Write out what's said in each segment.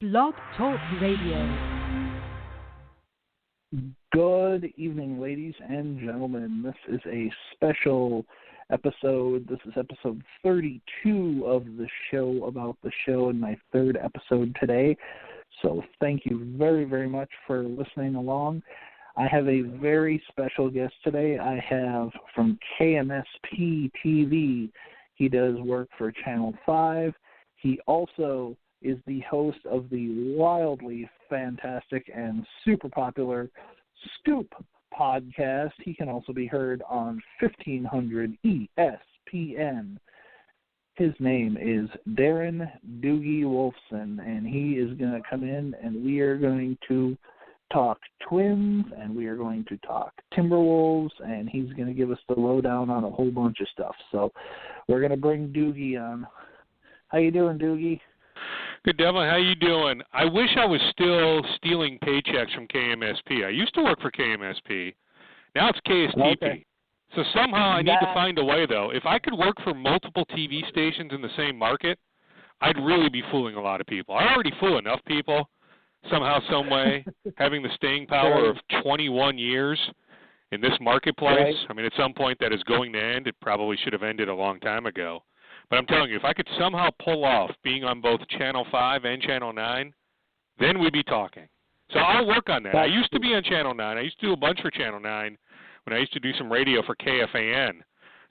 Blog Talk Radio. Good evening, ladies and gentlemen. This is a special episode. This is episode 32 of the show about the show, and my third episode today. So thank you very, very much for listening along. I have a very special guest today. I have from KSTP TV. He does work for Channel 5. He also is the host of the wildly fantastic and super popular Scoop podcast. He can also be heard on 1500 ESPN. His name is Darren Doogie Wolfson, and he is going to come in, and we are going to talk Twins, and we are going to talk Timberwolves, and he's going to give us the lowdown on a whole bunch of stuff. So we're going to bring Doogie on. How you doing, Doogie? Good, Devin. How you doing? I wish I was still stealing paychecks from KMSP. I used to work for KMSP. Now it's KSTP. Okay. So somehow I need to find a way, though. If I could work for multiple TV stations in the same market, I'd really be fooling a lot of people. I already fool enough people somehow, some way, having the staying power of 21 years in this marketplace. Right. I mean, at some point that is going to end. It probably should have ended a long time ago. But I'm telling you, if I could somehow pull off being on both Channel 5 and Channel 9, then we'd be talking. So I'll work on that. I used to be on Channel 9. I used to do a bunch for Channel 9 when I used to do some radio for KFAN.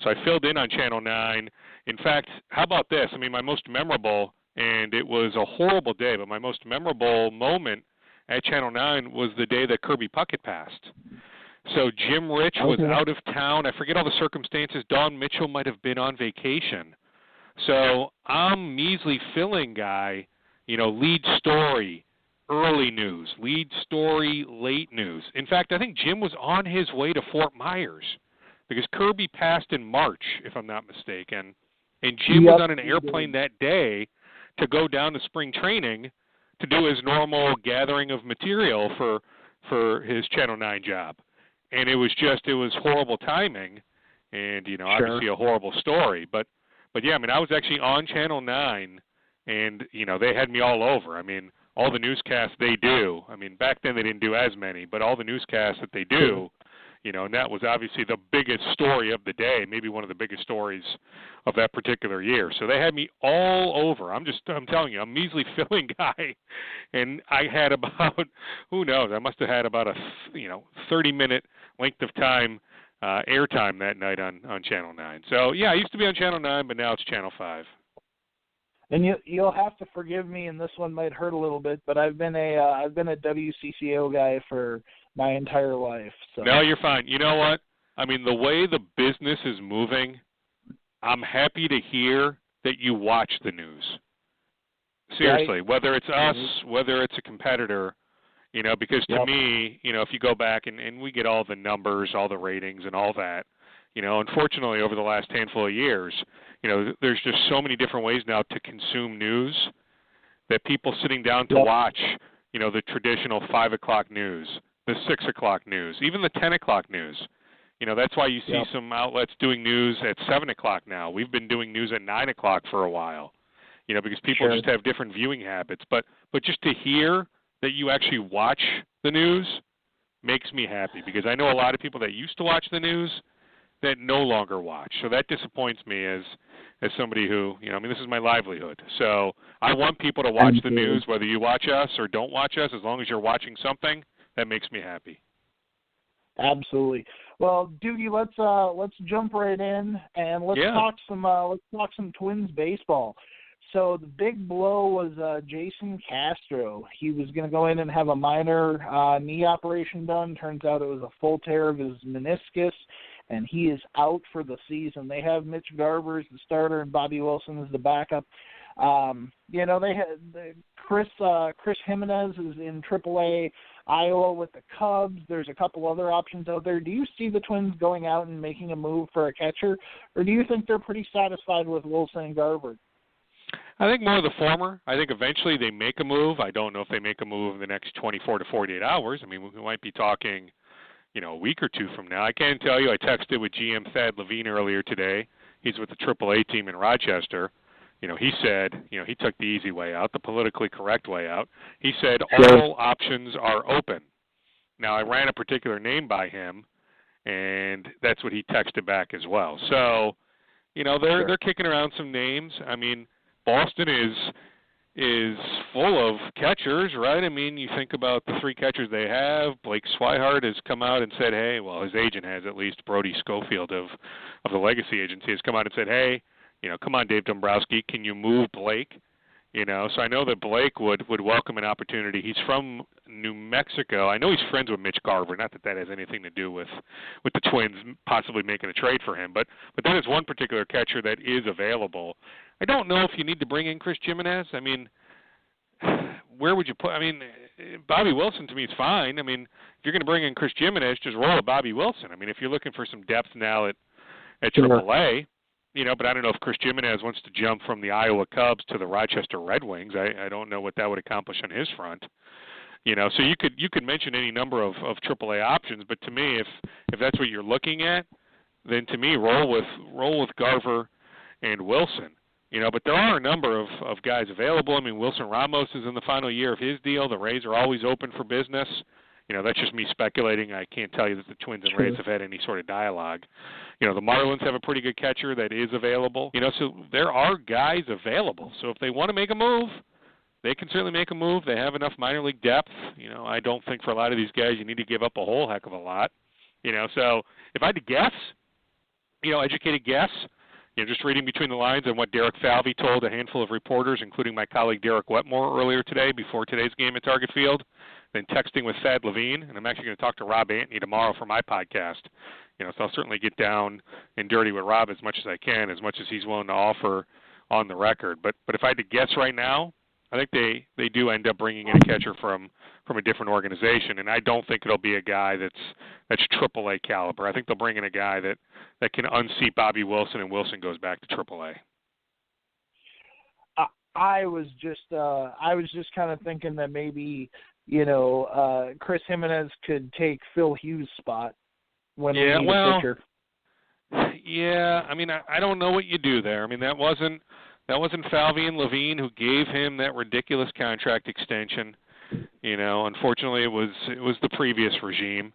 So I filled in on Channel 9. In fact, how about this? I mean, my most memorable, and it was a horrible day, but my most memorable moment at Channel 9 was the day that Kirby Puckett passed. So Jim Rich was out of town. I forget all the circumstances. Dawn Mitchell might have been on vacation. So I'm measly filling guy, lead story, early news, lead story, late news. In fact, I think Jim was on his way to Fort Myers because Kirby passed in March, if I'm not mistaken. And Jim was on an airplane that day to go down to spring training to do his normal gathering of material for his Channel 9 job. And it was horrible timing and, obviously a horrible story. But yeah, I mean, I was actually on Channel 9, and, they had me all over. I mean, all the newscasts they do. I mean, back then they didn't do as many, but all the newscasts that they do, and that was obviously the biggest story of the day, maybe one of the biggest stories of that particular year. So they had me all over. I'm telling you, I'm a measly filling guy, and I had about, who knows, I must have had about a, 30-minute length of time airtime that night on Channel 9. So, yeah, I used to be on Channel 9, but now it's Channel 5. And you'll have to forgive me, and this one might hurt a little bit, but I've been a WCCO guy for my entire life. So. No, you're fine. You know what? I mean, the way the business is moving, I'm happy to hear that you watch the news. Seriously, whether it's us, whether it's a competitor, because to me, if you go back and we get all the numbers, all the ratings and all that, unfortunately over the last handful of years, there's just so many different ways now to consume news that people sitting down to watch, the traditional 5 o'clock news, the 6 o'clock news, even the 10 o'clock news. That's why you see some outlets doing news at 7 o'clock now. We've been doing news at 9 o'clock for a while, because people just have different viewing habits. But just to hear that you actually watch the news makes me happy, because I know a lot of people that used to watch the news that no longer watch. So that disappoints me as somebody who, this is my livelihood. So I want people to watch the news, whether you watch us or don't watch us, as long as you're watching something, that makes me happy. Absolutely. Well, Doogie, let's jump right in and let's talk some Twins baseball. So the big blow was Jason Castro. He was going to go in and have a minor knee operation done. Turns out it was a full tear of his meniscus, and he is out for the season. They have Mitch Garver as the starter and Bobby Wilson as the backup. They had Chris Jimenez is in AAA Iowa with the Cubs. There's a couple other options out there. Do you see the Twins going out and making a move for a catcher, or do you think they're pretty satisfied with Wilson and Garver? I think more of the former. I think eventually they make a move. I don't know if they make a move in the next 24 to 48 hours. I mean, we might be talking, a week or two from now. I can tell you I texted with GM Thad Levine earlier today. He's with the AAA team in Rochester. he said, he took the easy way out, the politically correct way out. He said Sure. all options are open. Now, I ran a particular name by him, and that's what he texted back as well. So, they're kicking around some names. I mean, Boston is full of catchers, right? I mean, you think about the three catchers they have. Blake Swihart has come out and said, hey, well, his agent has at least, Brody Schofield of the Legacy Agency has come out and said, hey, come on, Dave Dombrowski, can you move Blake? So I know that Blake would welcome an opportunity. He's from New Mexico. I know he's friends with Mitch Garver. Not that that has anything to do with the Twins possibly making a trade for him, but that is one particular catcher that is available. I don't know if you need to bring in Chris Jimenez. I mean, where would you put? I mean, Bobby Wilson to me is fine. I mean, if you're going to bring in Chris Jimenez, just roll a Bobby Wilson. I mean, if you're looking for some depth now at AAA. But I don't know if Chris Jimenez wants to jump from the Iowa Cubs to the Rochester Red Wings. I don't know what that would accomplish on his front. So you could mention any number of AAA options, but to me, if that's what you're looking at, then to me roll with Garver and Wilson. But there are a number of guys available. I mean, Wilson Ramos is in the final year of his deal. The Rays are always open for business. That's just me speculating. I can't tell you that the Twins and Rays have had any sort of dialogue. The Marlins have a pretty good catcher that is available. So there are guys available. So if they want to make a move, they can certainly make a move. They have enough minor league depth. I don't think for a lot of these guys you need to give up a whole heck of a lot. So if I had to guess, educated guess, just reading between the lines on what Derek Falvey told a handful of reporters, including my colleague Derek Wetmore earlier today before today's game at Target Field, then texting with Thad Levine, and I'm actually going to talk to Rob Antony tomorrow for my podcast. So I'll certainly get down and dirty with Rob as much as I can, as much as he's willing to offer on the record. But if I had to guess right now, I think they do end up bringing in a catcher from a different organization, and I don't think it'll be a guy that's AAA caliber. I think they'll bring in a guy that can unseat Bobby Wilson, and Wilson goes back to AAA. I was just kind of thinking that maybe Chris Jimenez could take Phil Hughes' spot when we need a pitcher. Yeah, I mean, I don't know what you do there. I mean, that wasn't Falvey and Levine who gave him that ridiculous contract extension. Unfortunately, it was the previous regime.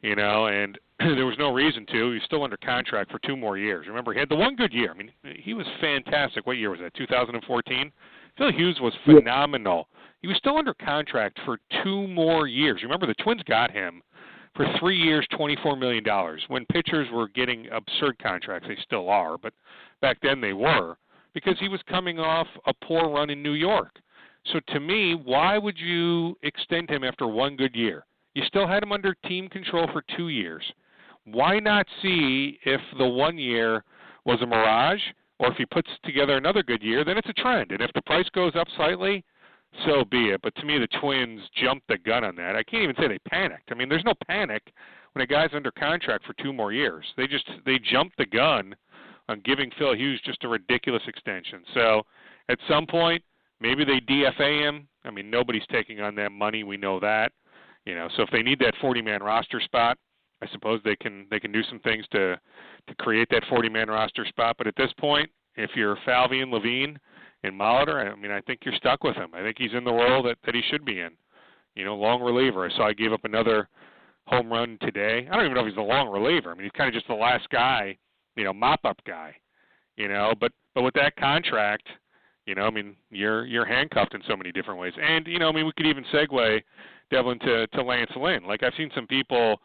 And there was no reason to. He was still under contract for 2 more years. Remember, he had the one good year. I mean, he was fantastic. What year was that? 2014. Phil Hughes was phenomenal. He was still under contract for 2 more years. Remember, the Twins got him for 3 years, $24 million. When pitchers were getting absurd contracts, they still are, but back then they were, because he was coming off a poor run in New York. So to me, why would you extend him after 1 good year? You still had him under team control for 2 years. Why not see if the 1 year was a mirage, or if he puts together another good year, then it's a trend. And if the price goes up slightly, so be it. But to me, the Twins jumped the gun on that. I can't even say they panicked. I mean, there's no panic when a guy's under contract for 2 more years. They jumped the gun on giving Phil Hughes just a ridiculous extension. So at some point, maybe they DFA him. I mean, nobody's taking on that money. We know that. So if they need that 40-man roster spot, I suppose they can do some things to create that 40-man roster spot. But at this point, if you're Falvey and Levine and Molitor, I mean, I think you're stuck with him. I think he's in the role that he should be in. Long reliever. I saw he gave up another home run today. I don't even know if he's a long reliever. I mean, he's kind of just the last guy, mop-up guy. But with that contract, I mean, you're handcuffed in so many different ways. And, I mean, we could even segue, Devlin, to Lance Lynn. Like, I've seen some people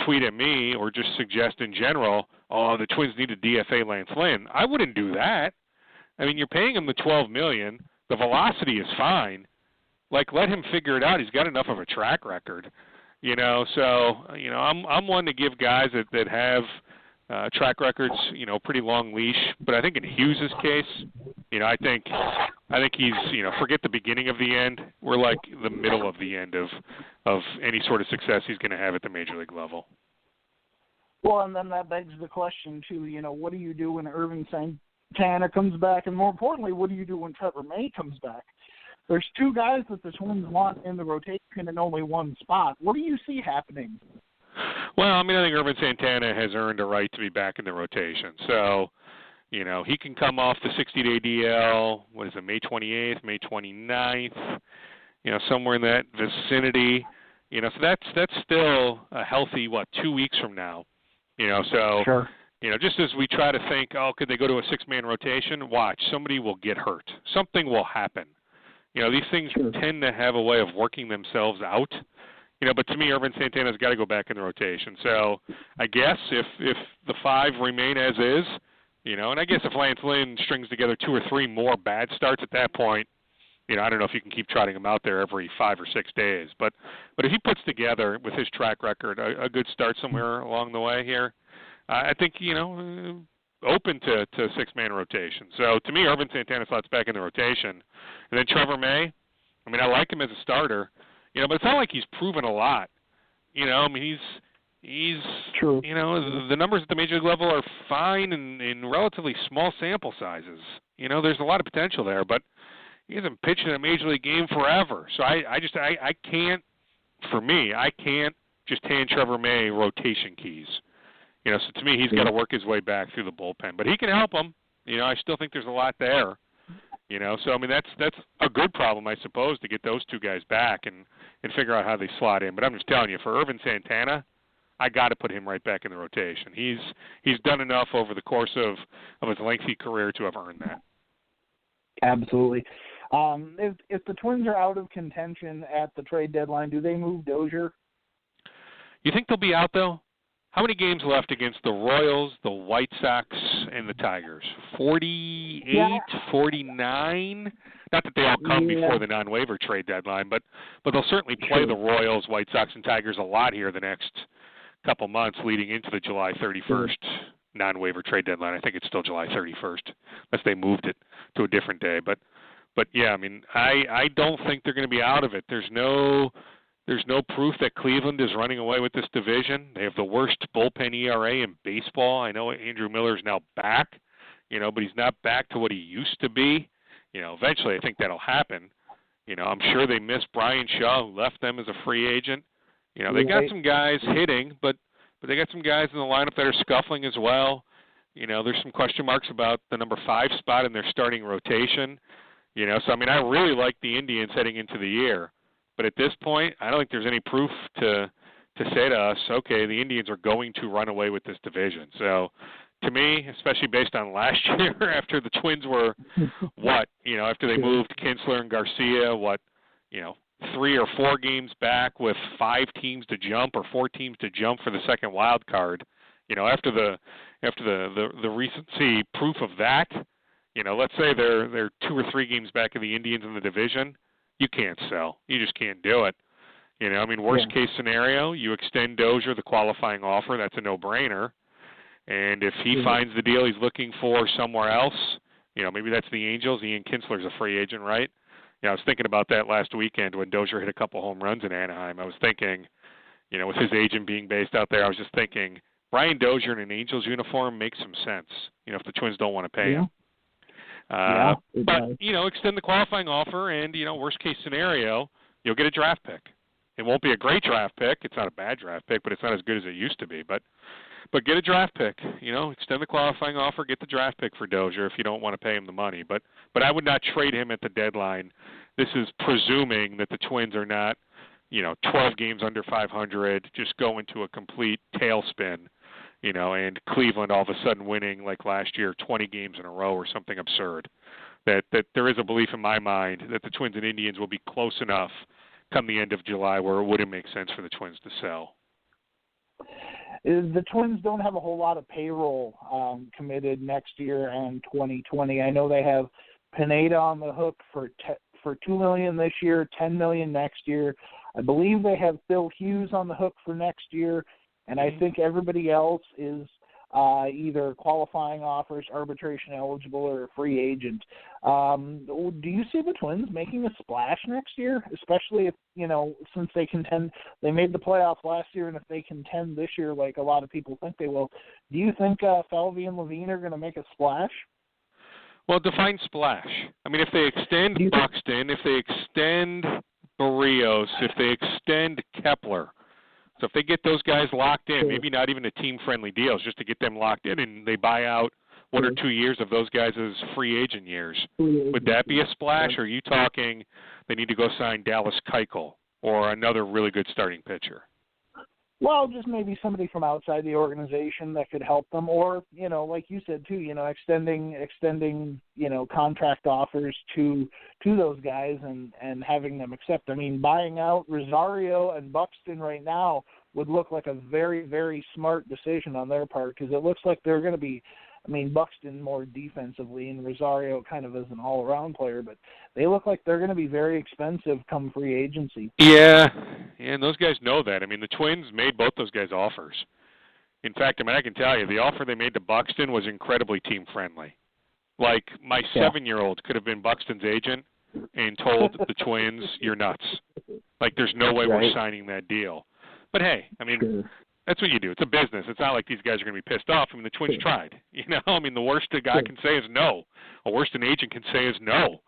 tweet at me or just suggest in general, oh, the Twins need to DFA Lance Lynn. I wouldn't do that. I mean, you're paying him the $12 million. The velocity is fine. Like, let him figure it out. He's got enough of a track record. So, I'm one to give guys that have track records, pretty long leash. But I think in Hughes' case, I think he's, forget the beginning of the end. We're like the middle of the end of any sort of success he's going to have at the major league level. Well, and then that begs the question, too, what do you do when Ervin Santana comes back? And more importantly, what do you do when Trevor May comes back? There's 2 guys that the Twins want in the rotation in only 1 spot. What do you see happening? Well, I mean, I think Ervin Santana has earned a right to be back in the rotation. So, He can come off the 60-day DL, what is it, May 28th, May 29th, somewhere in that vicinity. So that's still a healthy, 2 weeks from now. So, sure. Just as we try to think, could they go to a 6-man rotation? Watch, somebody will get hurt. Something will happen. These things tend to have a way of working themselves out. But to me, Ervin Santana's got to go back in the rotation. So I guess if the 5 remain as is, and I guess if Lance Lynn strings together 2 or 3 more bad starts at that point, I don't know if you can keep trotting him out there every 5 or 6 days. But if he puts together, with his track record, a good start somewhere along the way here, I think, open to 6-man rotation. So to me, Ervin Santana slots back in the rotation. And then Trevor May, I like him as a starter, but it's not like he's proven a lot. He's true. The numbers at the major league level are fine in relatively small sample sizes. There's a lot of potential there, but he hasn't pitched in a major league game forever. So I can't just hand Trevor May rotation keys. So to me, he's got to work his way back through the bullpen, but he can help him. I still think there's a lot there. So that's a good problem, I suppose, to get those 2 guys back and figure out how they slot in. But I'm just telling you, for Ervin Santana, I got to put him right back in the rotation. He's done enough over the course of his lengthy career to have earned that. Absolutely. If the Twins are out of contention at the trade deadline, do they move Dozier? You think they'll be out, though? How many games left against the Royals, the White Sox, and the Tigers? 48, 49? Not that they all come before the non-waiver trade deadline, but they'll certainly play the Royals, White Sox, and Tigers a lot here the next couple months leading into the July 31st non-waiver trade deadline. I think it's still July 31st, unless they moved it to a different day. But yeah, I don't think they're going to be out of it. There's no proof that Cleveland is running away with this division. They have the worst bullpen ERA in baseball. I know Andrew Miller's now back, but he's not back to what he used to be. Eventually I think that'll happen. I'm sure they miss Brian Shaw, who left them as a free agent. They got some guys hitting, but they got some guys in the lineup that are scuffling as well. There's some question marks about the number 5 spot in their starting rotation. So I really like the Indians heading into the year. But at this point, I don't think there's any proof to say to us, okay, the Indians are going to run away with this division. So to me, especially based on last year after the Twins were, after they moved Kinsler and Garcia, 3 or 4 games back with 5 teams to jump or 4 teams to jump for the second wild card, after the recency proof of that, let's say they're 2 or 3 games back of the Indians in the division. You can't sell. You just can't do it. Worst case scenario, you extend Dozier the qualifying offer. That's a no-brainer. And if he finds the deal he's looking for somewhere else, maybe that's the Angels. Ian Kinsler's a free agent, right? I was thinking about that last weekend when Dozier hit a couple home runs in Anaheim. I was thinking, with his agent being based out there, I was just thinking Brian Dozier in an Angels uniform makes some sense, if the Twins don't want to pay him. But, extend the qualifying offer and, worst case scenario, you'll get a draft pick. It won't be a great draft pick. It's not a bad draft pick, but it's not as good as it used to be. But get a draft pick, extend the qualifying offer, get the draft pick for Dozier if you don't want to pay him the money. But I would not trade him at the deadline. This is presuming that the Twins are not, 12 games under 500, just go into a complete tailspin. And Cleveland all of a sudden winning like last year 20 games in a row or something absurd. That there is a belief in my mind that the Twins and Indians will be close enough come the end of July where it wouldn't make sense for the Twins to sell. The Twins don't have a whole lot of payroll committed next year and 2020. I know they have Pineda on the hook for $2 million this year, $10 million next year. I believe they have Phil Hughes on the hook for next year. And I think everybody else is either qualifying offers, arbitration eligible, or a free agent. Do you see the Twins making a splash next year, especially if, since they made the playoffs last year, and if they contend this year like a lot of people think they will, do you think Falvey and Levine are going to make a splash? Well, define splash. If they extend Buxton, if they extend Barrios, if they extend Kepler, so if they get those guys locked in, maybe not even a team-friendly deals, just to get them locked in, and they buy out, 1 or 2 years of those guys as free agent years. Would that be a splash, or are you talking they need to go sign Dallas Keuchel or another really good starting pitcher? Well, just maybe somebody from outside the organization that could help them, or, like you said too, extending, contract offers to those guys and having them accept. I mean, buying out Rosario and Buxton right now would look like a very, very smart decision on their part, because it looks like they're going to be, Buxton more defensively and Rosario kind of as an all-around player, but they look like they're going to be very expensive come free agency. Yeah, and those guys know that. The Twins made both those guys offers. In fact, I can tell you, the offer they made to Buxton was incredibly team-friendly. Like, my 7-year-old could have been Buxton's agent and told the Twins, you're nuts. Like, there's no way we're signing that deal. But, hey, that's what you do. It's a business. It's not like these guys are going to be pissed off. The Twins tried. The worst a guy can say is no. The worst an agent can say is no.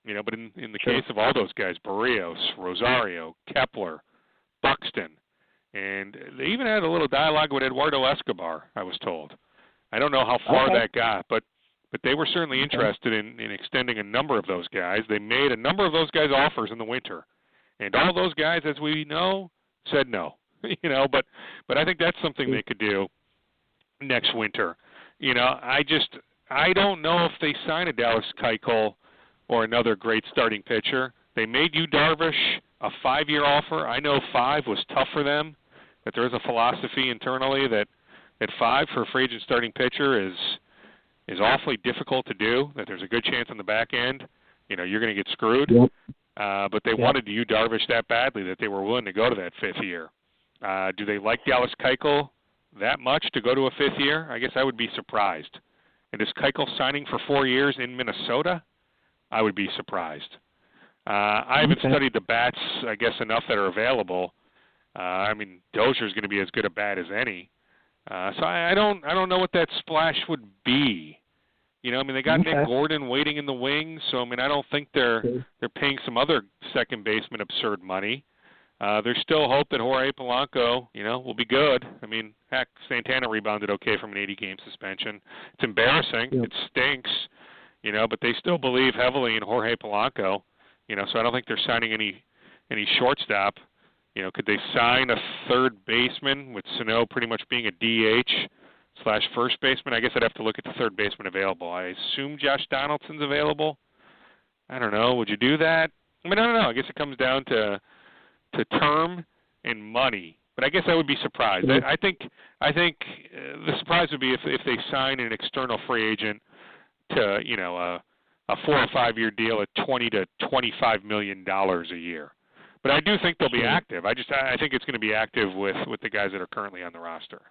But in the case of all those guys, Barrios, Rosario, Kepler, Buxton, and they even had a little dialogue with Eduardo Escobar, I was told. I don't know how far that got, but they were certainly interested in extending a number of those guys. They made a number of those guys offers in the winter. And all those guys, as we know, said no. But I think that's something they could do next winter. I don't know if they sign a Dallas Keuchel or another great starting pitcher. They made Yu Darvish a 5-year offer. I know 5 was tough for them, that there is a philosophy internally that 5 for a free agent starting pitcher is awfully difficult to do, that there's a good chance on the back end, you're going to get screwed. Yep. But they wanted Yu Darvish that badly that they were willing to go to that 5th year. Do they like Dallas Keuchel that much to go to a 5th year? I guess I would be surprised. And is Keuchel signing for 4 years in Minnesota? I would be surprised. I haven't studied the bats, I guess, enough that are available. Dozier's going to be as good a bat as any. So I don't know what that splash would be. They got Nick Gordon waiting in the wings, so I don't think they're paying some other second baseman absurd money. There's still hope that Jorge Polanco, will be good. Heck, Santana rebounded okay from an 80-game suspension. It's embarrassing. Yep. It stinks, but they still believe heavily in Jorge Polanco, so I don't think they're signing any shortstop. Could they sign a third baseman with Sano pretty much being a DH/first baseman? I guess I'd have to look at the third baseman available. I assume Josh Donaldson's available. I don't know. Would you do that? I don't know. I guess it comes down to term and money, but I guess I would be surprised. I think the surprise would be if they sign an external free agent to a 4 or 5 year deal at $20 to $25 million a year. But I do think they'll be active. I think it's going to be active with the guys that are currently on the roster.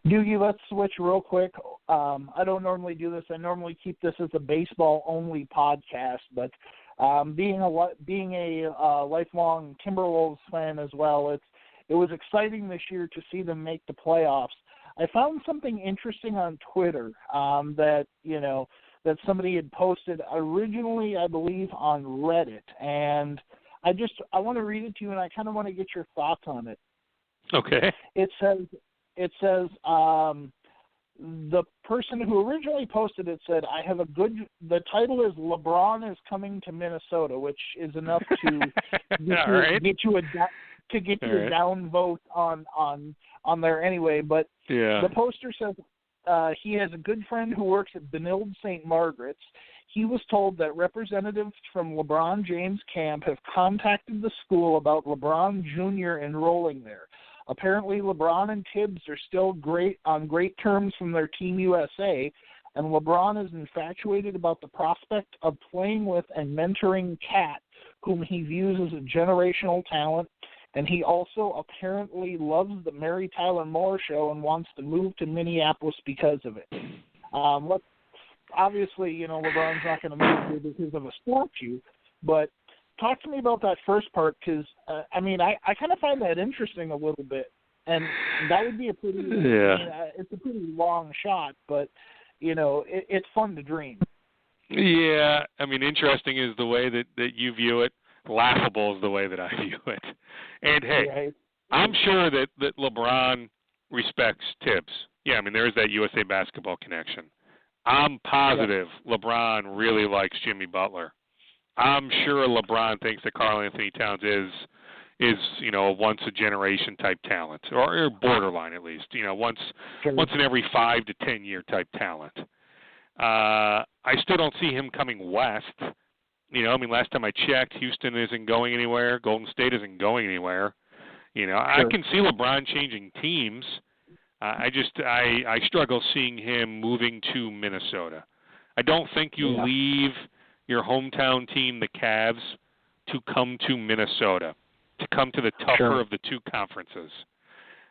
Doogie, let's switch real quick. I don't normally do this. I normally keep this as a baseball-only podcast, but being a lifelong Timberwolves fan as well, it was exciting this year to see them make the playoffs. I found something interesting on Twitter that somebody had posted originally, I believe, on Reddit, and I want to read it to you, and I kind of want to get your thoughts on it. Okay. It says the person who originally posted it said, the title is LeBron is Coming to Minnesota, which is enough to get you a downvote on there anyway. But the poster says he has a good friend who works at Benilde St. Margaret's. He was told that representatives from LeBron James' camp have contacted the school about LeBron Jr. enrolling there. Apparently, LeBron and Thibs are still on great terms from their Team USA, and LeBron is infatuated about the prospect of playing with and mentoring Cat, whom he views as a generational talent, and he also apparently loves the Mary Tyler Moore Show and wants to move to Minneapolis because of it. Obviously, LeBron's not going to move here because of a statue, but talk to me about that first part, because, I kind of find that interesting a little bit, and that would be a pretty, it's a pretty long shot, but, it's fun to dream. Yeah, interesting is the way that you view it. Laughable is the way that I view it. And, hey, I'm sure that LeBron respects Thibs. Yeah, I mean, there is that USA basketball connection. I'm positive LeBron really likes Jimmy Butler. I'm sure LeBron thinks that Karl Anthony Towns is a once a generation type talent, or borderline at least. Once in every 5 to 10 year type talent. I still don't see him coming west. Last time I checked, Houston isn't going anywhere. Golden State isn't going anywhere. I can see LeBron changing teams. I struggle seeing him moving to Minnesota. I don't think you leave your hometown team, the Cavs, to come to Minnesota, to come to the tougher of the two conferences.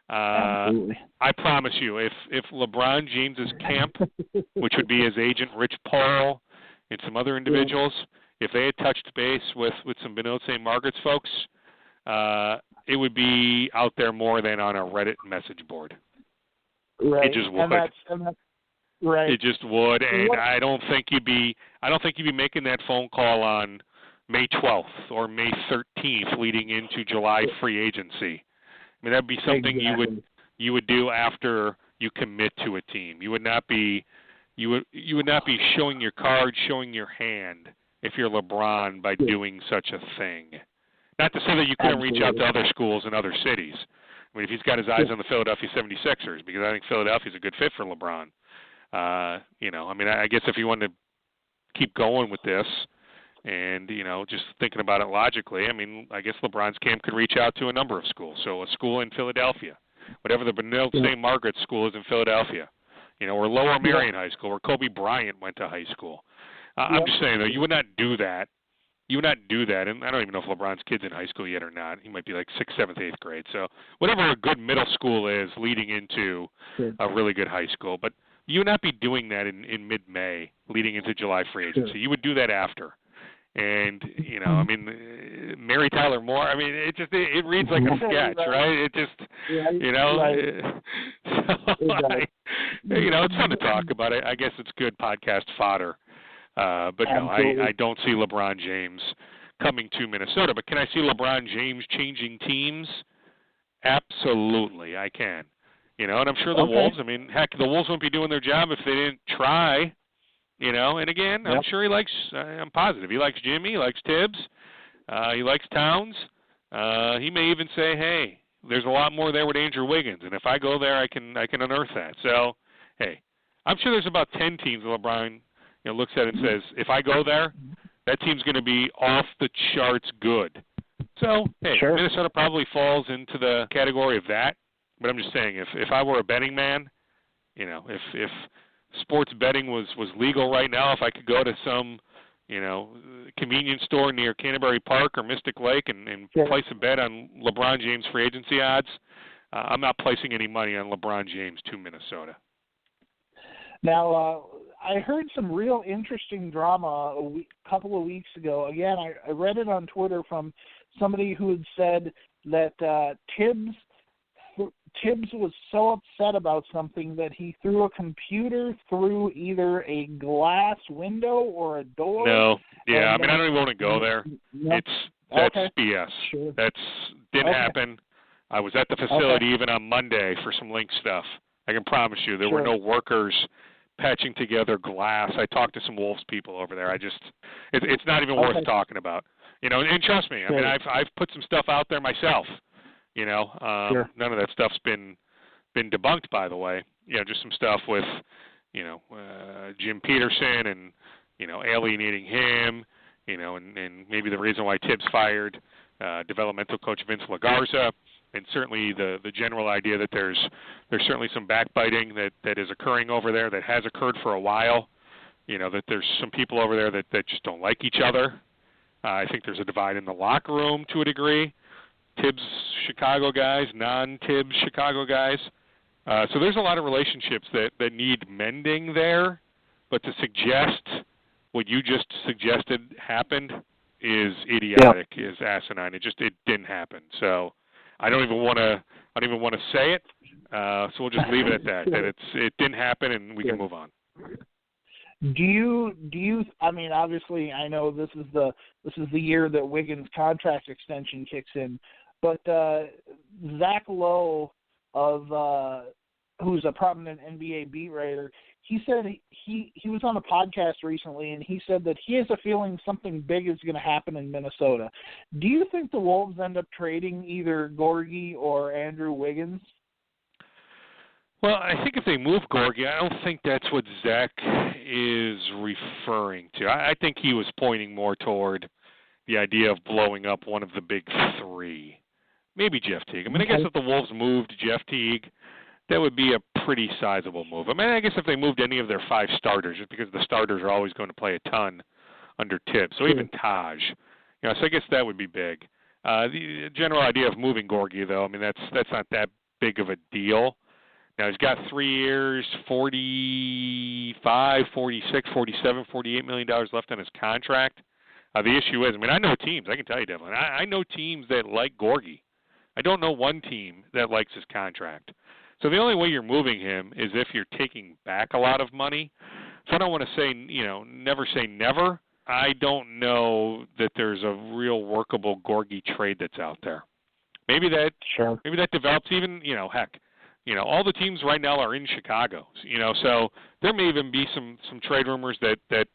I promise you, if LeBron James's camp, which would be his agent Rich Paul and some other individuals, if they had touched base with some Benilde St. Margaret's folks, it would be out there more than on a Reddit message board. Right. It just would. Right. It just would, and I don't think you'd be making that phone call on May 12th or May 13th, leading into July free agency. I mean, that'd be something you would do after you commit to a team. You would not be showing your card, showing your hand if you're LeBron by doing such a thing. Not to say that you couldn't reach out to other schools in other cities. I mean, if he's got his eyes on the Philadelphia 76ers, because I think Philadelphia's a good fit for LeBron. I guess if you want to keep going with this and, just thinking about it logically, I guess LeBron's camp could reach out to a number of schools. So a school in Philadelphia, whatever the Benilde St. Margaret's school is in Philadelphia, or Lower Merion High School, where Kobe Bryant went to high school. I'm just saying, though, you would not do that. You would not do that, and I don't even know if LeBron's kid's in high school yet or not. He might be like 6th, 7th, 8th grade. So whatever a good middle school is leading into a really good high school. But you would not be doing that in mid-May leading into July free agency. You would do that after. And, Mary Tyler Moore, it reads like a sketch, right? It just, it's fun to talk about. I guess it's good podcast fodder. But no, I don't see LeBron James coming to Minnesota. But can I see LeBron James changing teams? Absolutely, I can. And I'm sure the Wolves, the Wolves wouldn't be doing their job if they didn't try. And again, I'm sure I'm positive he likes Jimmy, he likes Thibs, he likes Towns. He may even say, hey, there's a lot more there with Andrew Wiggins, and if I go there, I can unearth that. So, hey, I'm sure there's about 10 teams that LeBron looks at it and says, if I go there, that team's going to be off the charts good. So, hey, Minnesota probably falls into the category of that. But I'm just saying, if I were a betting man, if sports betting was legal right now, if I could go to some, convenience store near Canterbury Park or Mystic Lake and place a bet on LeBron James free agency odds, I'm not placing any money on LeBron James to Minnesota. Now, I heard some real interesting drama a couple of weeks ago. Again, I read it on Twitter from somebody who had said that Thibs was so upset about something that he threw a computer through either a glass window or a door. No, I don't even want to go there. No. That's BS. Sure. Didn't happen. I was at the facility even on Monday for some link stuff. I can promise you there were no workers patching together glass. I talked to some Wolves people over there. It's not even worth talking about. And trust me, I've put some stuff out there myself. None of that stuff's been debunked, by the way. Just some stuff with, Jim Peterson and, alienating him, and maybe the reason why Thibs fired developmental coach Vince LaGarza, and certainly the general idea that there's certainly some backbiting that is occurring over there, that has occurred for a while. That there's some people over there that just don't like each other. I think there's a divide in the locker room to a degree. Thibs Chicago guys, non-Thibs Chicago guys. So there's a lot of relationships that need mending there, but to suggest what you just suggested happened is idiotic, is asinine. It didn't happen. So I don't even want to say it. So we'll just leave it at that. That it didn't happen, and we can move on. Do you? Obviously, I know this is the year that Wiggins' contract extension kicks in. But Zach Lowe of who's a prominent NBA beat writer, he said he was on a podcast recently, and he said that he has a feeling something big is going to happen in Minnesota. Do you think the Wolves end up trading either Gorgie or Andrew Wiggins? Well, I think if they move Gorgie, I don't think that's what Zach is referring to. I think he was pointing more toward the idea of blowing up one of the big three. Maybe Jeff Teague. I mean, I guess if the Wolves moved Jeff Teague, that would be a pretty sizable move. I mean, I guess if they moved any of their 5 starters, just because the starters are always going to play a ton under Thibs, so even Taj. So I guess that would be big. The general idea of moving Gorgie, though, I mean, that's not that big of a deal. Now, he's got 3 years, $45, $46, $47, $48 million left on his contract. The issue is, I mean, I know teams. I can tell you, Devlin. I know teams that like Gorgie. I don't know one team that likes his contract. So the only way you're moving him is if you're taking back a lot of money. So I don't want to say, never say never. I don't know that there's a real workable Gorgie trade that's out there. Maybe that develops even, heck. All the teams right now are in Chicago. So there may even be some trade rumors that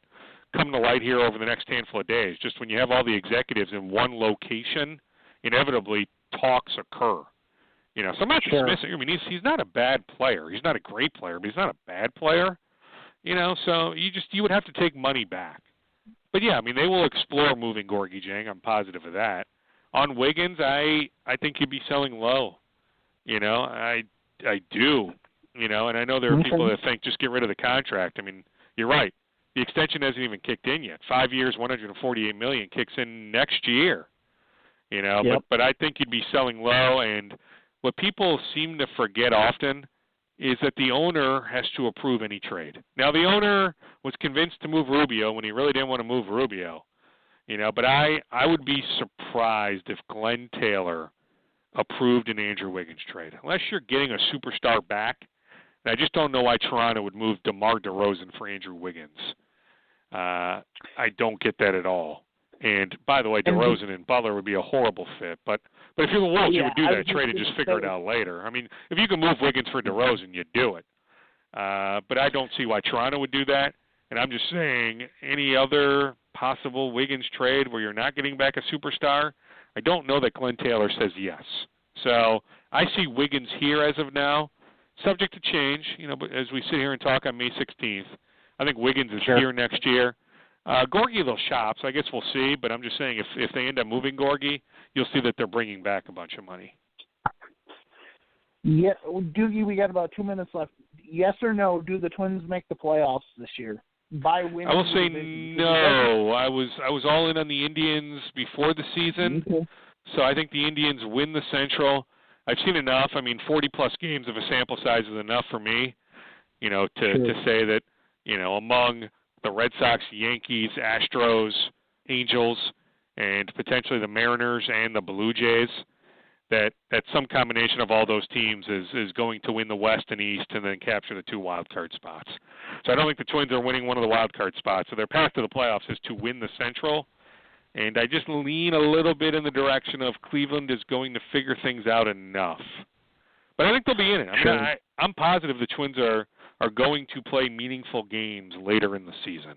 come to light here over the next handful of days. Just when you have all the executives in one location, inevitably talks occur. So I'm not dismissing. I mean, he's not a bad player. He's not a great player, but he's not a bad player. So you would have to take money back. But yeah, I mean, they will explore moving Gorgie Jang. I'm positive of that. On Wiggins, I think he'd be selling low. I do. And I know there are people that think just get rid of the contract. I mean, you're right. The extension hasn't even kicked in yet. 5 years, $148 million kicks in next year. But I think you'd be selling low. And what people seem to forget often is that the owner has to approve any trade. Now, the owner was convinced to move Rubio when he really didn't want to move Rubio. But I would be surprised if Glenn Taylor approved an Andrew Wiggins trade, unless you're getting a superstar back. And I just don't know why Toronto would move DeMar DeRozan for Andrew Wiggins. I don't get that at all. And by the way, DeRozan and Butler would be a horrible fit. But if you're the Wolves, you would do that trade and just figure it out later. I mean, if you can move Wiggins for DeRozan, you'd do it. But I don't see why Toronto would do that. And I'm just saying, any other possible Wiggins trade where you're not getting back a superstar, I don't know that Glenn Taylor says yes. So I see Wiggins here as of now, subject to change. But as we sit here and talk on May 16th, I think Wiggins is here next year. Gorgie they'll shop, so I guess we'll see. But I'm just saying, if they end up moving Gorgie, you'll see that they're bringing back a bunch of money. Yeah, Doogie, we got about 2 minutes left. Yes or no? Do the Twins make the playoffs this year? By winning? I will say no. I was all in on the Indians before the season, so I think the Indians win the Central. I've seen enough. I mean, 40-plus games of a sample size is enough for me, to say that, among the Red Sox, Yankees, Astros, Angels, and potentially the Mariners and the Blue Jays, that some combination of all those teams is going to win the West and East and then capture the 2 wild card spots. So I don't think the Twins are winning one of the wild card spots. So their path to the playoffs is to win the Central. And I just lean a little bit in the direction of Cleveland is going to figure things out enough. But I think they'll be in it. I mean, I'm positive the Twins are going to play meaningful games later in the season.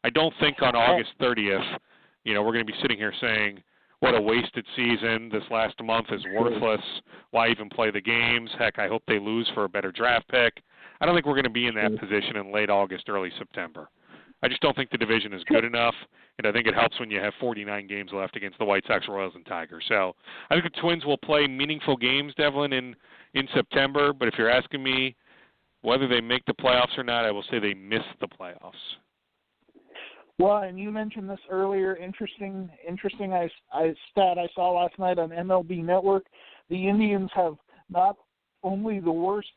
I don't think on August 30th, we're going to be sitting here saying, what a wasted season. This last month is worthless. Why even play the games? Heck, I hope they lose for a better draft pick. I don't think we're going to be in that position in late August, early September. I just don't think the division is good enough, and I think it helps when you have 49 games left against the White Sox, Royals, and Tigers. So I think the Twins will play meaningful games, Devlin, in September. But if you're asking me whether they make the playoffs or not, I will say they miss the playoffs. Well, and you mentioned this earlier. Interesting stat I saw last night on MLB Network. The Indians have not only the worst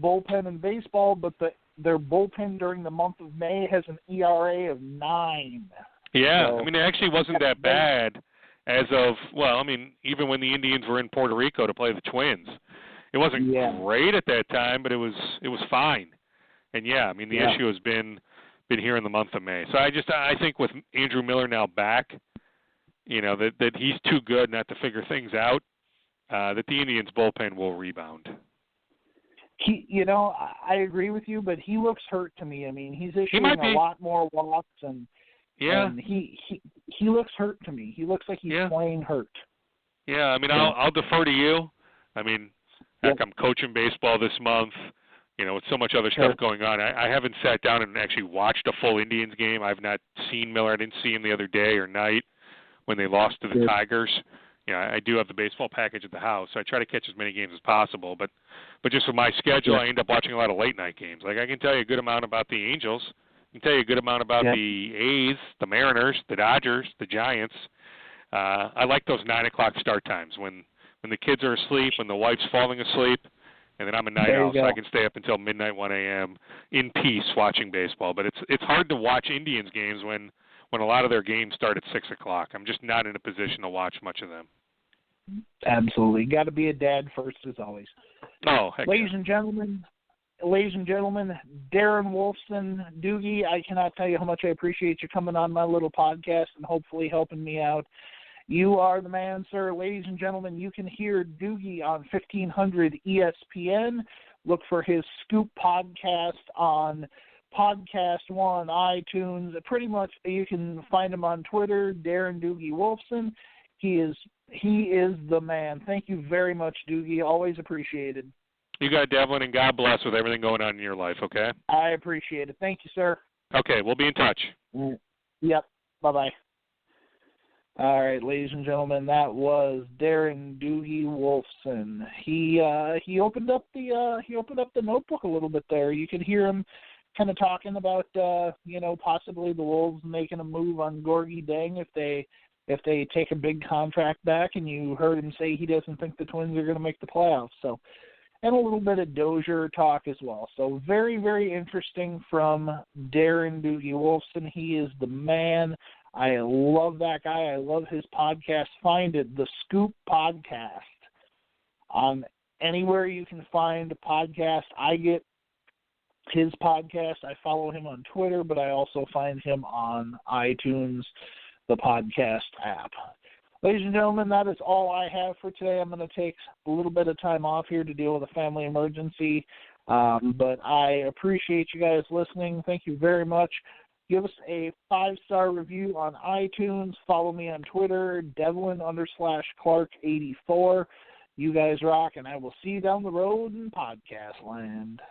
bullpen in baseball, but their bullpen during the month of May has an ERA of 9. Yeah, so, I mean, it actually wasn't that bad as of, well, I mean, even when the Indians were in Puerto Rico to play the Twins. It wasn't great at that time, but it was fine. And, yeah, I mean, the issue has been here in the month of May. So I think with Andrew Miller now back, that he's too good not to figure things out, that the Indians bullpen will rebound. I agree with you, but he looks hurt to me. I mean, he's issuing a lot more walks, and he looks hurt to me. He looks like he's playing hurt. Yeah, I mean, I'll defer to you. I mean, heck, I'm coaching baseball this month. With so much other stuff going on, I haven't sat down and actually watched a full Indians game. I've not seen Miller. I didn't see him the other day or night when they lost to the Tigers. I do have the baseball package at the house, so I try to catch as many games as possible. But just with my schedule, I end up watching a lot of late-night games. Like, I can tell you a good amount about the Angels. I can tell you a good amount about the A's, the Mariners, the Dodgers, the Giants. I like those 9 o'clock start times when the kids are asleep, when the wife's falling asleep, and then I'm a night owl, so I can stay up until midnight, 1 a.m. in peace watching baseball. But it's hard to watch Indians games when a lot of their games start at 6 o'clock. I'm just not in a position to watch much of them. Absolutely. Got to be a dad first, as always. Oh, heck Ladies and gentlemen, Darren Wolfson, Doogie, I cannot tell you how much I appreciate you coming on my little podcast and hopefully helping me out. You are the man, sir. Ladies and gentlemen, you can hear Doogie on 1500 ESPN. Look for his Scoop podcast on Podcast One, iTunes. Pretty much you can find him on Twitter, Darren Doogie Wolfson. He is the man. Thank you very much, Doogie. Always appreciated. You got it, Devlin, and God bless with everything going on in your life, okay? I appreciate it. Thank you, sir. Okay, we'll be in touch. Yep. Bye-bye. All right, ladies and gentlemen, that was Darren Doogie Wolfson. He opened up the notebook a little bit there. You could hear him kind of talking about possibly the Wolves making a move on Gorgie Deng if they take a big contract back, and you heard him say he doesn't think the Twins are going to make the playoffs. So, and a little bit of Dozier talk as well. So very, very interesting from Darren Doogie Wolfson. He is the man. I love that guy. I love his podcast. Find it, The Scoop Podcast. Anywhere you can find a podcast, I get his podcast. I follow him on Twitter, but I also find him on iTunes, the podcast app. Ladies and gentlemen, that is all I have for today. I'm going to take a little bit of time off here to deal with a family emergency, but I appreciate you guys listening. Thank you very much. Give us a 5-star review on iTunes. Follow me on Twitter, Devlin_Clark84. You guys rock, and I will see you down the road in podcast land.